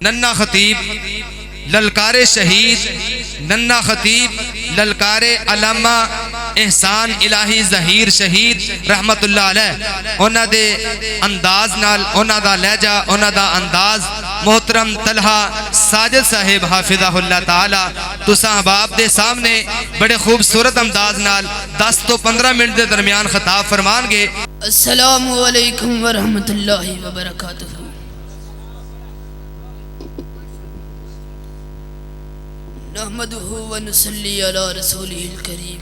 ننا خطیب للکار شہید، ننا خطیب للکار علامہ احسان الہی ظہیر شہید رحمت اللہ علیہ، انہاں دے انداز نال، انہاں دا لہجہ، انہاں دا انداز، محترم طلحہ ساجد صاحب حافظہ اللہ تعالی تساں احباب دے سامنے بڑے خوبصورت انداز نال 10 تو 15 منٹ دے درمیان خطاب فرمان گے۔ السلام علیکم ورحمۃ اللہ وبرکاتہ۔ نحمده ونصلی علی رسوله الکریم۔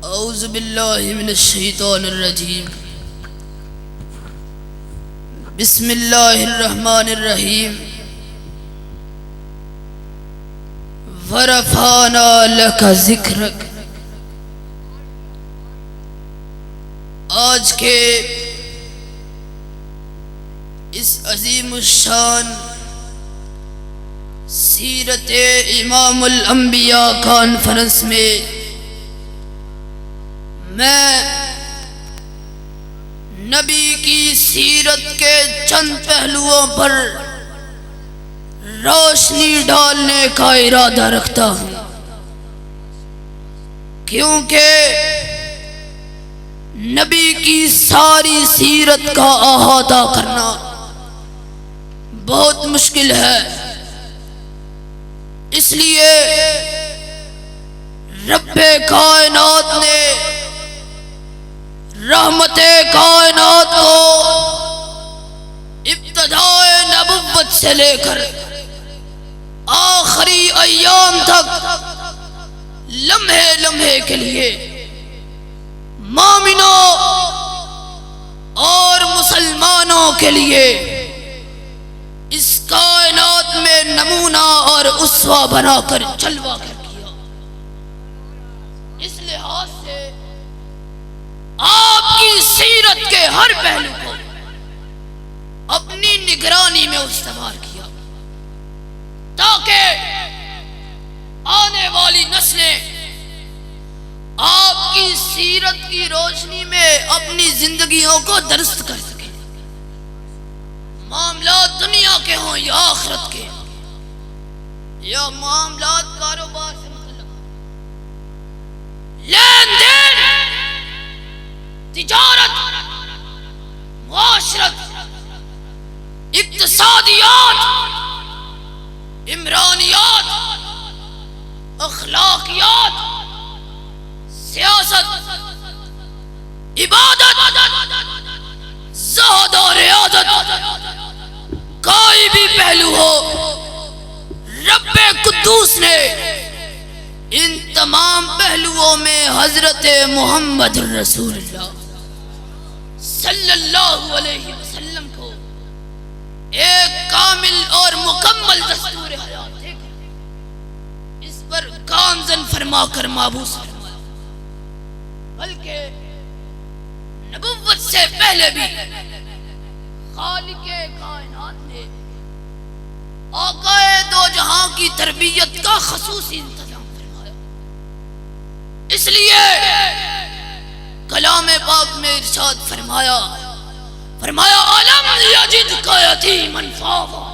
اعوذ باللہ من الشیطان الرجیم۔ بسم اللہ الرحمن الرحیم۔ ورفعنا لک ذکرک۔ آج کے اس عظیم الشان سیرت امام الانبیاء کانفرنس میں میں نبی کی سیرت کے چند پہلوؤں پر روشنی ڈالنے کا ارادہ رکھتا ہوں، کیونکہ نبی کی ساری سیرت کا احاطہ کرنا بہت مشکل ہے، اس لیے رب کائنات نے رحمت کائنات کو ابتدائے نبوت سے لے کر آخری ایام تک لمحے لمحے کے لیے مومنوں اور مسلمانوں کے لیے اس کائنات میں نمونہ اور اسوہ بنا کر جلوہ کر کیا۔ اس لحاظ سے آپ کی سیرت کے ہر پہلو کو اپنی نگرانی میں استوار کیا، تاکہ آنے والی نسلیں آپ کی سیرت کی روشنی میں اپنی زندگیوں کو درست کر سکیں، معاملات دنیا کے ہوں یا آخرت کے، یا معاملات کاروبار سے متعلق، لین دین، تجارت، معاشرت، اقتصادیات، عمرانیات، اخلاقیات، سیاست، عبادت، زہد اور ریاضت، کوئی بھی پہلو ہو، رب قدوس نے ان تمام پہلوؤں میں حضرت محمد رسول اللہ صلی اللہ علیہ وسلم کو ایک کامل اور مکمل دستور حیات دے کر اس پر گامزن فرما کر مابوس فرمایا، بلکہ نبوت سے پہلے بھی خالق کائنات نے آقا دو جہاں کی تربیت کا خصوصی انتظام فرمایا۔ اس لیے کلام پاک میں ارشاد فرمایا عالم یجد کا یتیما فآویٰ۔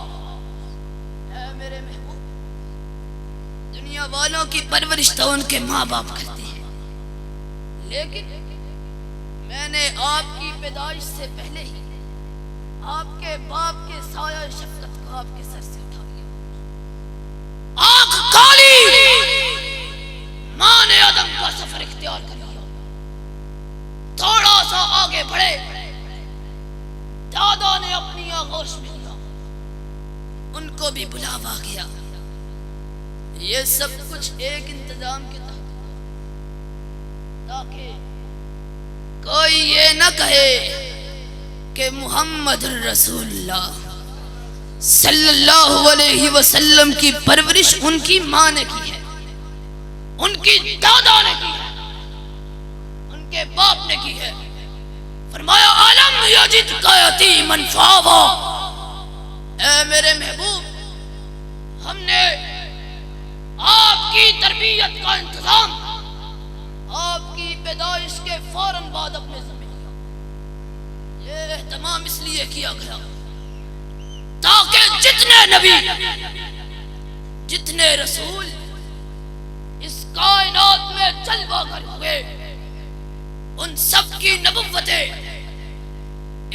اے میرے محبوب، دنیا والوں کی پرورش تو ان کے ماں باپ کرتے ہیں، لیکن میں نے آپ کی پیدائش سے پہلے ہی آپ کے باپ کے سایہ شفقت کو آپ کے سر سے اٹھا لیا۔ آنکھ کالی، ماں نے آدم کا سفر اختیار کر لیا، تھوڑا سا آگے بڑھے، دادا نے اپنی آغوش میں لیا، ان کو بھی بلاوا گیا۔ یہ سب کچھ ایک انتظام کے تحت، تاکہ کوئی یہ نہ کہے کہ محمد رسول اللہ صلی اللہ علیہ وسلم کی پرورش ان کی ماں نے کی ہے، ان کی دادا نے کی ہے، ان کے باپ نے کی ہے۔ فرمایا عالم یجد کا یتیما فآویٰ۔ اے میرے محبوب، ہم نے آپ کی تربیت کا انتظام آپ کی پیدائش کے فوراً بعد اپنے ذمہ لیا۔ یہ اہتمام اس لیے کیا گیا جتنے نبی جتنے رسول اس کائنات میں جلوہ گر ہوئے ان سب کی نبوتیں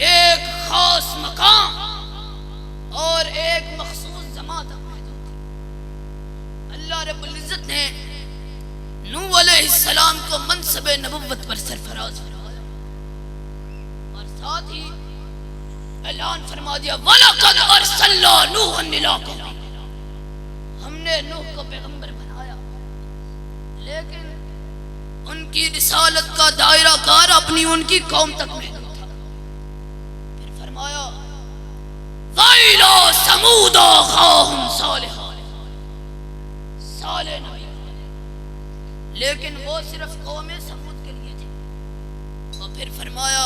ایک خاص مقام اور ایک مخصوص زمان تک محدود تھی۔ اللہ رب العزت نے نوح علیہ السلام کو منصب نبوت پر سرفراز فرمایا اور ساتھ ہی اعلان فرما دیا وَلَقَدْ أَرْسَلْنَا نُوحًا إِلَىٰ قَوْمِهِ، ہم نے نوح کو پیغمبر بنایا لیکن ان کی رسالت کا دائرہ کار اپنی ان کی قوم تک محدود تھا۔ پھر فرمایا وَإِلَىٰ ثَمُودَ أَخَاهُمْ صَالِحًا، صالح نبی لیکن وہ صرف قوم سمود کے لیے تھے۔ اور پھر فرمایا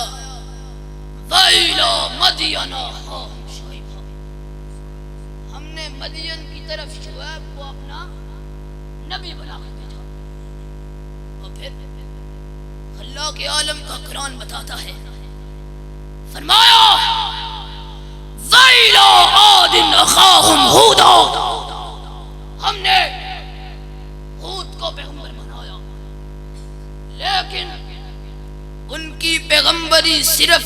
وَإِلَىٰ مَدْيَنَ أَخَاهُمْ شُعَيْبًا، ہم نے مدین کی طرف شعیب کو اپنا نبی بنا کر بھیجا۔ اور پھر اللہ کے عالم کا قرآن بتاتا ہے، فرمایا وَإِلَىٰ عَادٍ أَخَاهُمْ هُودًا، ہم نے ہود کو پیغمبر بنایا لیکن ان کی پیغمبری صرف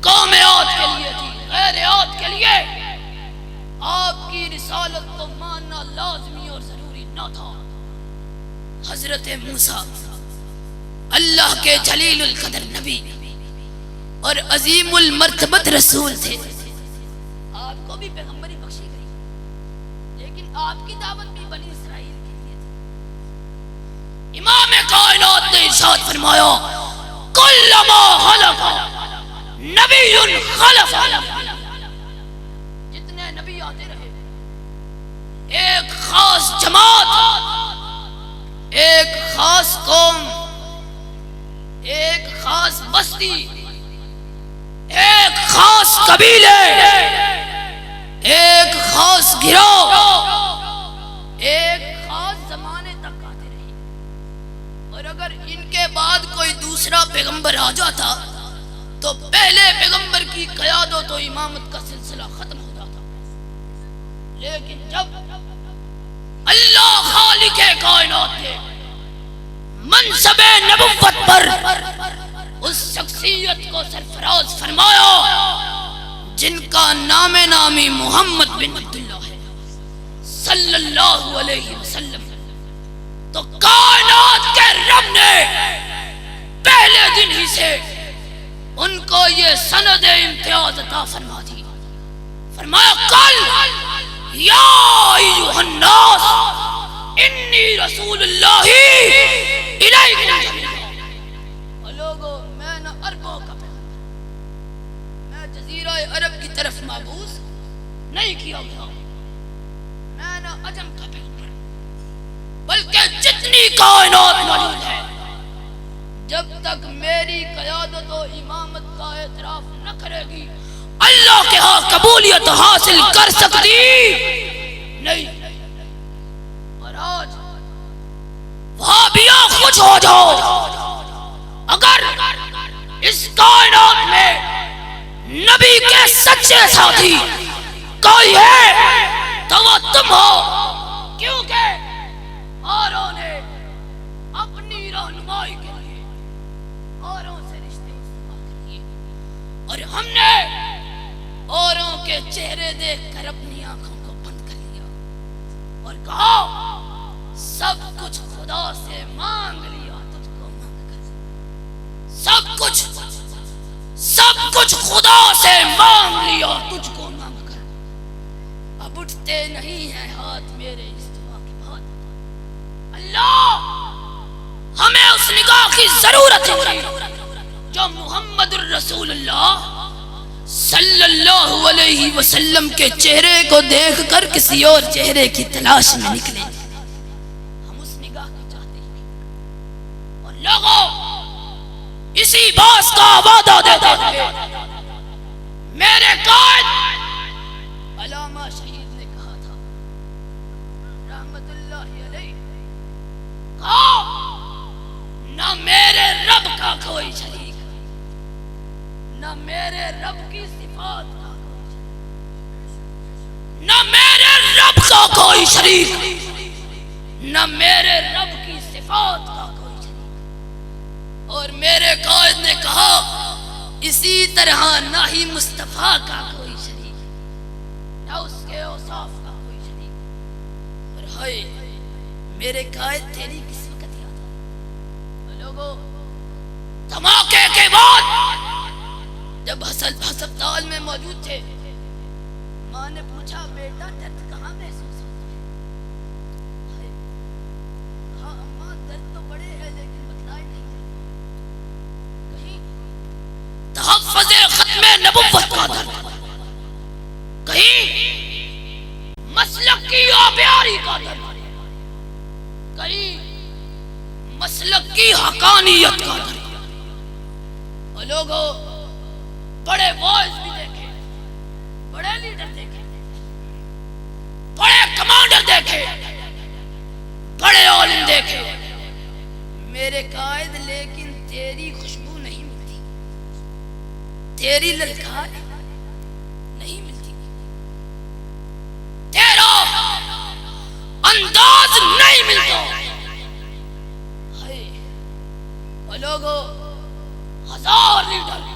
قوم عاد کے لیے تھی، غیر عاد کے لیے آپ کی رسالت کو ماننا لازمی اور ضروری نہ تھا۔ حضرت موسیٰ اللہ کے جلیل القدر نبی اور عظیم المرتبت رسول تھے، آپ کو بھی پیغمبری بخشی گئی لیکن آپ کی دعوت بھی بنی اسرائیل کے لیے تھی۔ امام کائنات نے ارشاد فرمایا کلما خلق نبی خلف، جتنے نبی آتے رہے ایک خاص جماعت، ایک خاص قوم، ایک خاص بستی، ایک خاص قبیلے، ایک خاص گروہ، ایک خاص زمانے تک آتے رہے اور اگر ان کے بعد کوئی دوسرا پیغمبر آ جاتا تو پہلے پیغمبر کی قیادت و امامت کا سلسلہ ختم ہو جاتا۔ لیکن جب اللہ خالق کائنات نے منصب نبوت پر اس شخصیت کو سرفراز فرمایا جن کا نام نامی محمد بن عبداللہ ہے صلی اللہ علیہ وسلم، تو کائنات کے رب نے پہلے دن ہی سے ان کو یہ سند امتیاز عطا فرما دی۔ فرمایا قل یا ایھا الناس انی رسول اللہ الیکم جمیعا، لوگو میں نہ عربوں کا پیغمبر، میں جزیرہ عرب کی طرف مبعوث نہیں کیا گیا، میں نہ عجم کا پیغمبر، بلکہ جتنی کائنات موجود ہے جب تک میری قیادت و امامت کا اعتراف نہ کرے گی اللہ کے ہاں قبولیت حاصل کر سکتی نہیں۔ اور آج وہابیاں خوش ہو جاؤ اگر اس کائنات میں نبی کے سچے ساتھی کوئی ہے تو وہ تم ہو، کیونکہ اوروں نے اپنی رہنمائی کے لیے اوروں سے رشتے استوار کر لیے اور ہم نے اوروں کے چہرے دیکھ کر اپنی آنکھوں کو بند کر لیا اور کہا سب کچھ خدا سے مانگ لیا تجھ کو مانگ کر، سب کچھ خدا سے مانگ لیا تجھ کو مانگ کر، اب اٹھتے نہیں ہیں ہاتھ میرے اس دعا کے بعد۔ اللہ ہمیں اس نگاہ کی ضرورت ہے جو محمد الرسول اللہ صلی اللہ علیہ وسلم کے چہرے کو دیکھ کر کسی اور چہرے کی تلاش میں نکلے، ہم اس نگاہ کو چاہتے ہیں۔ اور لوگوں اسی باس کا وعدہ دیتے ہوئے میرے قائد علامہ شہید نے کہا تھا رحمت اللہ علیہ، کہا نہ میرے رب کا کوئی شریک، نہ میرے رب کی صفات کا کوئی شریک، نہ میرے رب کا کوئی شریک، نہ میرے رب کی صفات کا کوئی شریک۔ اور میرے قائد نے کہا اسی طرح نہ ہی مصطفیٰ کا کوئی شریک، نہ اس کے اوصاف کا کوئی شریک۔ اور ہائے میرے قائد تیری کس وقت یاد آئی؟ لوگوں دھماکے کے بعد جب ہسپتال میں موجود تھے، ماں نے پوچھا بیٹا درد کہاں محسوس ہوتا ہے؟ ہاں اماں درد تو بڑے ہیں لیکن بتلائے نہیں ہے۔ کہیں تحفظ ختم نبوت کا درد، کہیں مسلک کی آبیاری کا درد، کہیں مسلک کی حقانیت کا درد۔ اور لوگوں بڑے وائز بھی دیکھے، بڑے لیڈر دیکھے، بڑے کمانڈر دیکھے، بڑے عالم دیکھے میرے قائد، لیکن تیری خوشبو نہیں ملتی، تیری للکار نہیں ملتی، تیرا انداز نہیں ملتا۔ اور لوگوں ہزار لیڈر،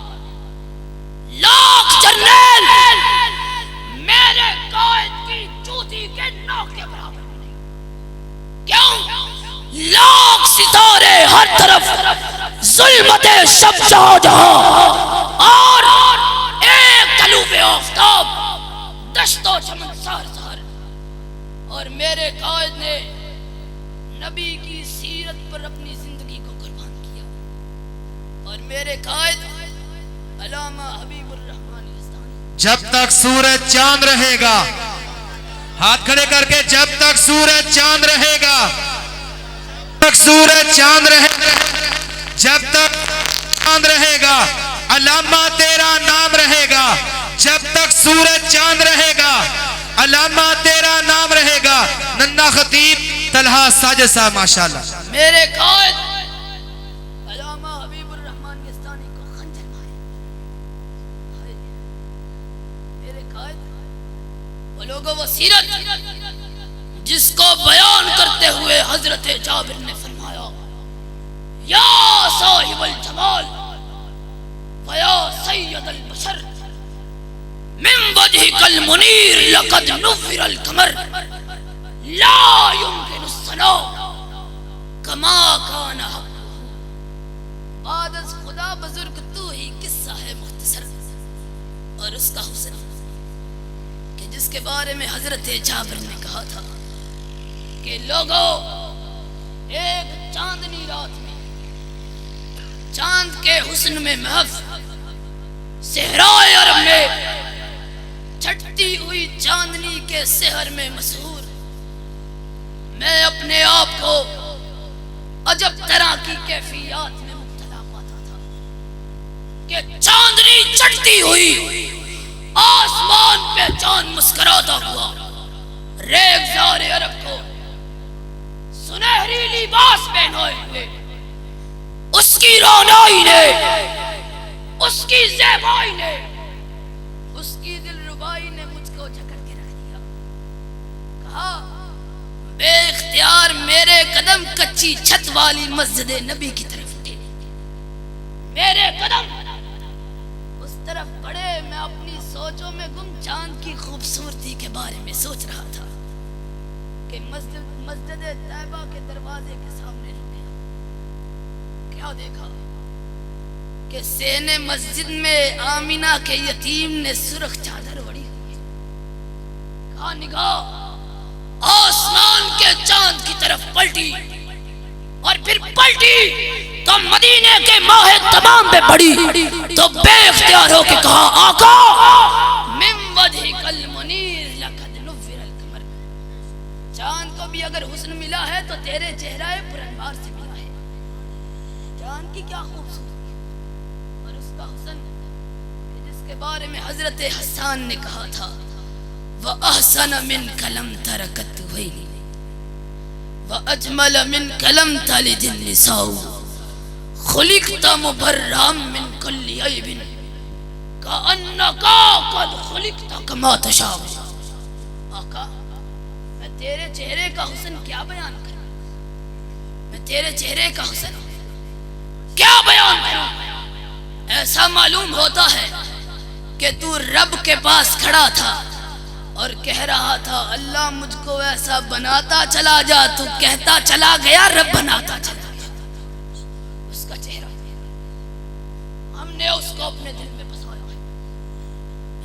لاکھ جنرل میرے قائد کی چوٹی کے نوک کے برابر نہیں۔ کیوں؟ لاکھ ستارے ہر طرف ظلمت شب جہاں، اور ایک طلوع آفتاب دشت و چمن سار سار۔ اور میرے قائد نے نبی کی سیرت پر اپنی زندگی کو قربان کیا۔ اور میرے قائد علامہ حبیب الرحمان یزدانی، جب تک سورج چاند رہے گا، ہاتھ کھڑے کر کے، جب تک سورج چاند رہے گا، تک سورج چاند رہے گا، جب تک چاند رہے گا علامہ تیرا نام رہے گا، جب تک سورج چاند رہے گا علامہ تیرا نام رہے گا۔ ننھا خطیب طلحہ ساجد صاحب ماشاءاللہ۔ میرے قائد علامہ حبیب الرحمان یزدانی کو خنجر مارے۔ میرے قائد وہ لوگوں وہ سیرت جس کو بیان کرتے ہوئے حضرت جابر نے فرمایا یا صاحب الجمال ویا سید البشر من وجهك المنیر لقد نفر القمر لا يمكن الصلاة کما کان حقه۔ بعد از خدا بزرگ تو ہی قصہ ہے مختصر، اور اس کا حسن کہ جس کے بارے میں حضرت جابر نے کہا تھا کہ لوگوں ایک چاندنی رات میں چاند کے حسن میں محو صحرائے عرب میں چھٹتی ہوئی چاندنی کے سحر میں مسحور میں اپنے آپ کو عجب طرح کی کیفیات میں مبتلا پاتا تھا کہ چاندنی چڑھتی ہوئی، آسمان پہ چاند مسکراتا ہوا، ریگزار عرب کو سنہری لباس پہنائے ہوئے، اس کی رونائی نے، اس کی زیبائی نے، اس کی دلربائی نے مجھ کو جکڑ کے رکھ دیا۔ کہا بے اختیار میرے قدم کچی چھت والی مسجد نبی کی طرف اٹھے، میرے قدم اس طرف بڑھے۔ میں اپنی سوچوں میں گم چاند کی خوبصورتی کے بارے میں سوچ رہا تھا کہ مسجد طیبہ کے دروازے کے سامنے رکے، کیا دیکھا کہ سینے مسجد میں آمینہ کے یتیم نے سرخ چادر اوڑھی ہوئی ہے۔ کہا نگاہ آسمان کے چاند کی طرف پلٹی، اور پھر پلٹی تو مدینے کے ماہ تمام پہ پڑی، تو بے اختیار ہو کے کہا آقا من وجهك المنیر لقد نفر القمر، چاند کو بھی اگر حسن ملا ہے تو تیرے چہرہ پرانوار سے ملا ہے۔ چاند کی کیا خوبصورتی اور اس کا حسن جس کے بارے میں حضرت حسان نے کہا تھا وَأَحْسَنَ مِنْكَ لَمْ تَرَكَتْ وَيْلِ وَأَجْمَلَ مِنْكَ لَمْ تَلِدِ النِّسَاءُ خُلِقْتَ مُبَرًّا مِنْ كُلِّ عَيْبٍ كَأَنَّكَ قَدْ خُلِقْتَ كَمَا تَشَاءُ۔ آقا میں تیرے چہرے کا حسن کیا بیان کروں، میں تیرے چہرے کا حسن کیا بیان کروں؟ ایسا معلوم ہوتا ہے کہ تو رب کے پاس کھڑا تھا اور کہہ رہا تھا اللہ مجھ کو ایسا بناتا چلا جا، تو کہتا چلا گیا رب بناتا چلا گیا۔ اس کا چہرہ ہم نے اس کو اپنے دل میں بسایا ہے،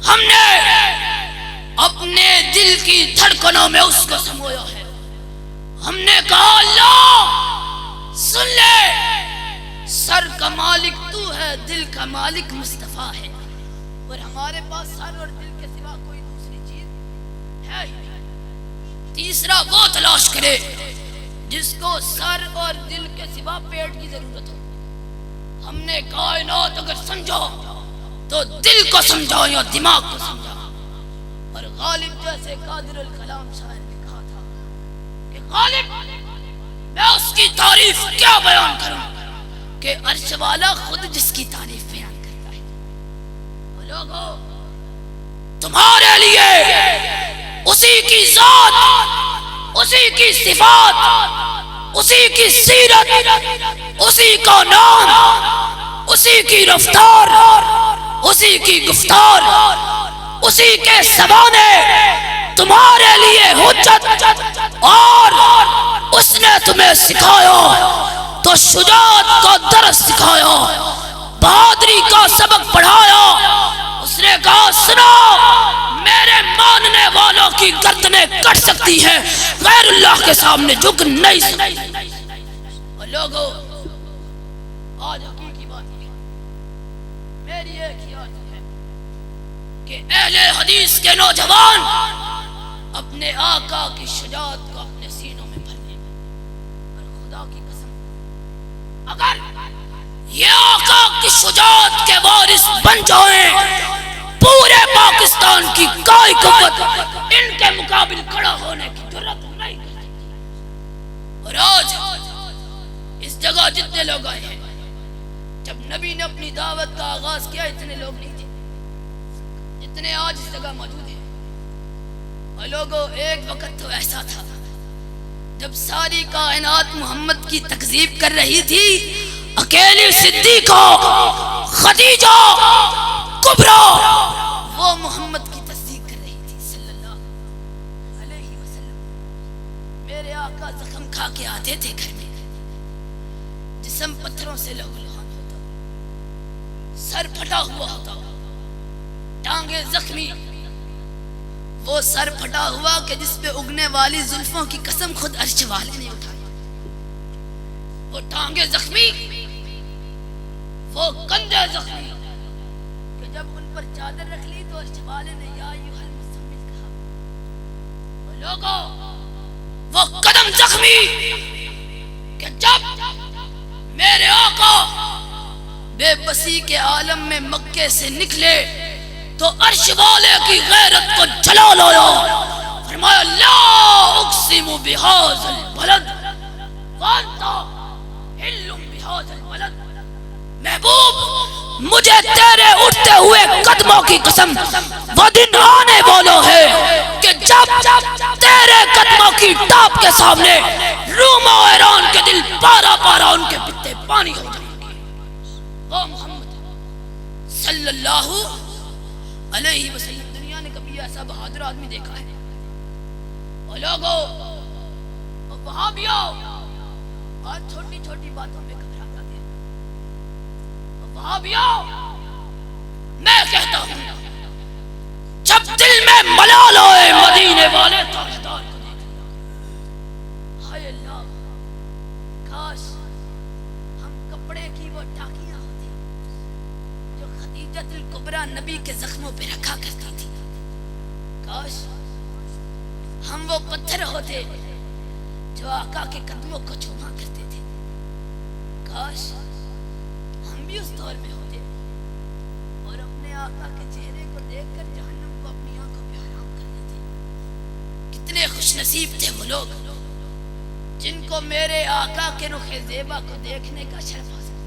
ہم نے اپنے دل کی دھڑکنوں میں اس کو سمویا ہے۔ ہم نے کہا اللہ سن لے، سر کا مالک تو ہے، دل کا مالک مصطفیٰ ہے، اور ہمارے پاس سر اور دل کے سوا کوئی دوسری چیز ہے ہی نہیں۔ تیسرا وہ تلاش کرے جس کو سر اور دل کے سوا پیٹ کی ضرورت ہو۔ ہم نے کائنات اگر سمجھو تو دل کو سمجھو یا دماغ کو سمجھو۔ اور غالب جیسے قادر الکلام شاعر نے کہا تھا کہ غالب میں اس کی تعریف کیا بیان کروں کہ عرش والا خود جس کی تعریف بیان کرتا ہے۔ اور لوگوں تمہارے لیے اسی کی ذات، اسی کی صفات، اسی کی سیرت، اسی کا نام، اسی کی رفتار، اسی کی گفتار، اسی کے زبانے تمہارے لیے حجت، اور اس نے تمہیں سکھایا تو شجاعت کا درس سکھایا، بہادری کا سبق پڑھایا۔ اس نے کہا سنو، میرے ماننے والوں کی گردنیں کٹ سکتی ہیں، غیر اللہ کے سامنے جھک نہیں سکتی۔ اور لوگوں آج حقیقی بات یہ میری ایک ہی آرزو ہے کہ اہل حدیث کے نوجوان اپنے آقا کی شجاعت کو اپنے سینوں میں بھر لیں۔ اور خدا کی قسم اگر یہ آقا کی شجاعت کے وارث بن جائیں، پورے پاکستان کی کوئی قوت ان کے مقابل کھڑا ہونے کی جرات نہیں کر سکتی۔ اور آج اس جگہ جتنے لوگ آئے ہیں، جب نبی نے اپنی دعوت کا آغاز کیا اتنے لوگ نہیں تھے جتنے آج اس جگہ موجود ہیں۔ اور لوگوں ایک وقت تو ایسا تھا جب ساری کائنات محمد کی تکذیب کر رہی تھی، اکیلی صدیقہ خدیجہ کبریٰ وہ محمد کی تصدیق کر رہی تھی صلی اللہ علیہ وسلم۔ میرے آقا زخم کھا کے آتے تھے گھر میں، جسم پتھروں سے لہولہان ہوتا، سر پھٹا ہوا ہوتا، ٹانگیں زخمی، وہ سر پھٹا ہوا کہ جس پہ اگنے والی زلفوں کی قسم خود عرش والے نے اٹھائی، وہ ٹانگیں زخمی، وہ کندھے زخمی کہ جب ان پر چادر رکھ لی تو عرش والے نے یا ایھا المزمل کہا۔ وہ لوگوں وہ قدم زخمی کہ جب میرے آقا بے بسی کے عالم میں مکے سے نکلے تو عرش والے کی غیرت کو جلا لایا، فرمایا لا اقسم بہذا البلد وانت حل بہذا البلد۔ محبوب مجھے تیرے اٹھتے ہوئے قدموں کی قسم، وہ دن آنے والا ہے کہ جب تیرے قدموں کی ٹاپ کے سامنے روم و ایران کے دل پارا پارا ان کے پتے پانی ہو جائیں گے۔ وہ محمد صلی اللہ علیہ وسلم، دنیا نے کبھی ایسا بہادر آدمی دیکھا ہے؟ اور لوگوں وہابیوں آج چھوٹی چھوٹی باتوں میں گھبرا جاتے ہیں۔ وہابیوں میں کہتا ہوں جب دل میں ملال آئے مدینے والے تاجدار کو دیکھ لیا، ہائے اللہ کاش ہم کپڑے کی وہ ٹاکیاں ہوتی جو خدیجہ الکبریٰ نبی کے زخموں پہ رکھا کرتی تھی، کاش ہم وہ پتھر ہوتے جو آقا کے قدموں کو چھوما کرتے تھے، کاش ہم بھی اس دور میں ہوتے اور اپنے آقا کے چہرے کو دیکھ کر جہنم کو اپنی آنکھوں پہ حرام کر دیتے۔ کتنے خوش نصیب تھے وہ لوگ جن کو میرے آقا کے رخ زیبا کو دیکھنے کا شرف حاصل۔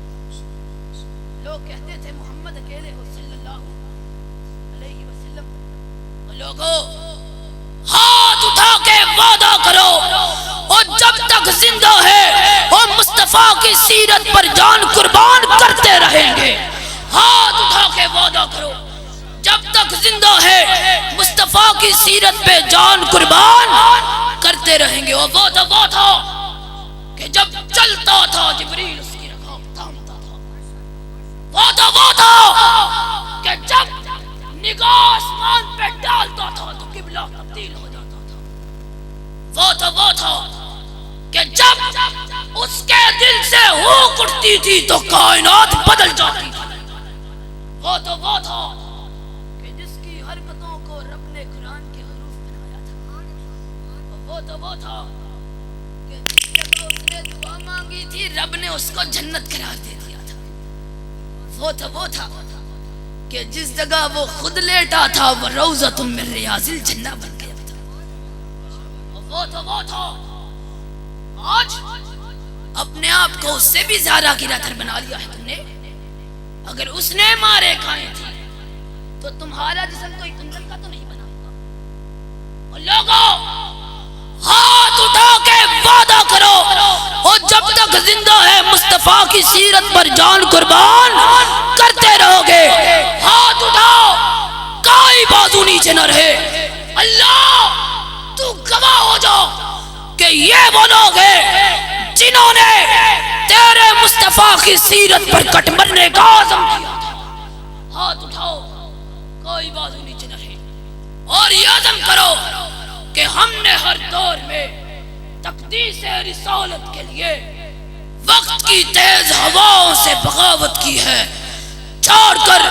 لوگ کہتے تھے محمد اکیلے ہو صلی اللہ علیہ وسلم۔ لوگوں ہاں وعدہ کرو اور جب تک زندہ ہے اور مصطفیٰ کی سیرت پر جان قربان کرتے رہیں گے. ہاتھ اٹھا کے وعدہ کرو جب تک زندہ ہے مصطفیٰ کی سیرت پہ جان قربان کرتے رہیں گے. اور وہ تھا کہ جب چلتا تھا جبریل اس کی رکاب تھامتا تھا. وہ تھا کہ جب نگاہ آسمان پہ ڈالتا تھا تو قبلہ تبدیل ہو جاتا تھا. وہ تھا کہ جب اس کے دل سے ہوک اٹھتی تھی تو کائنات بدل جاتی تھی. وہ تھا کہ جس کی حرکتوں کو رب نے قرآن کے حروف بنایا تھا. وہ تھا کہ جس جگہ اس نے دعا مانگی تھی رب نے اس کو جنت قرار دے دیا تھا. وہ تھا کہ جس جگہ وہ خود لیٹا تھا وہ روضۃ من ریاض الجنہ بن گیا تھا. وہ تھا آج اپنے آپ کو اس سے بھی زیادہ گراتر بنا لیا ہے تم نے. اگر اس نے مارے کھائے تھی تو تمہارا جسم کوئی کنزل کا تو نہیں بنا. اور لوگوں ہاتھ اٹھا کے وعدہ کرو اور جب تک زندہ ہے مصطفیٰ کی سیرت پر جان قربان کرتے رہو گے. ہاتھ اٹھاؤ کوئی بازو نیچے نہ رہے. اللہ تو گواہ ہو جاؤ کہ یہ وہ لوگ ہیں جنہوں نے تیرے مصطفیٰ کی سیرت پر کٹ مرنے کا عزم کیا تھا. ہاتھ اٹھاؤ کوئی بازو نیچے نہ رہے اور یہ عزم کرو کہ ہم نے ہر دور میں تقدیس رسالت کے لیے وقت کی تیز ہواؤں سے بغاوت کی ہے چھوڑ کر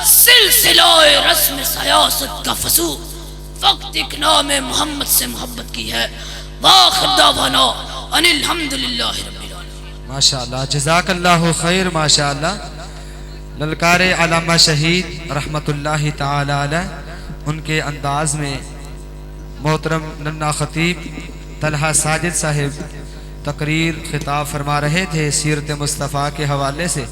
سلسلہ رسم سیاست کا فسوق وقت ایک نام محمد سے محبت کی ہے. وآخر دعوانا ان الحمدللہ رب العالمین. ماشاءاللہ جزاک اللہ خیر. ماشاءاللہ للکار علامہ شہید رحمت اللہ تعالی علیہ ان کے انداز میں محترم ننا خطیب طلحہ ساجد صاحب تقریر خطاب فرما رہے تھے سیرت مصطفیٰ کے حوالے سے.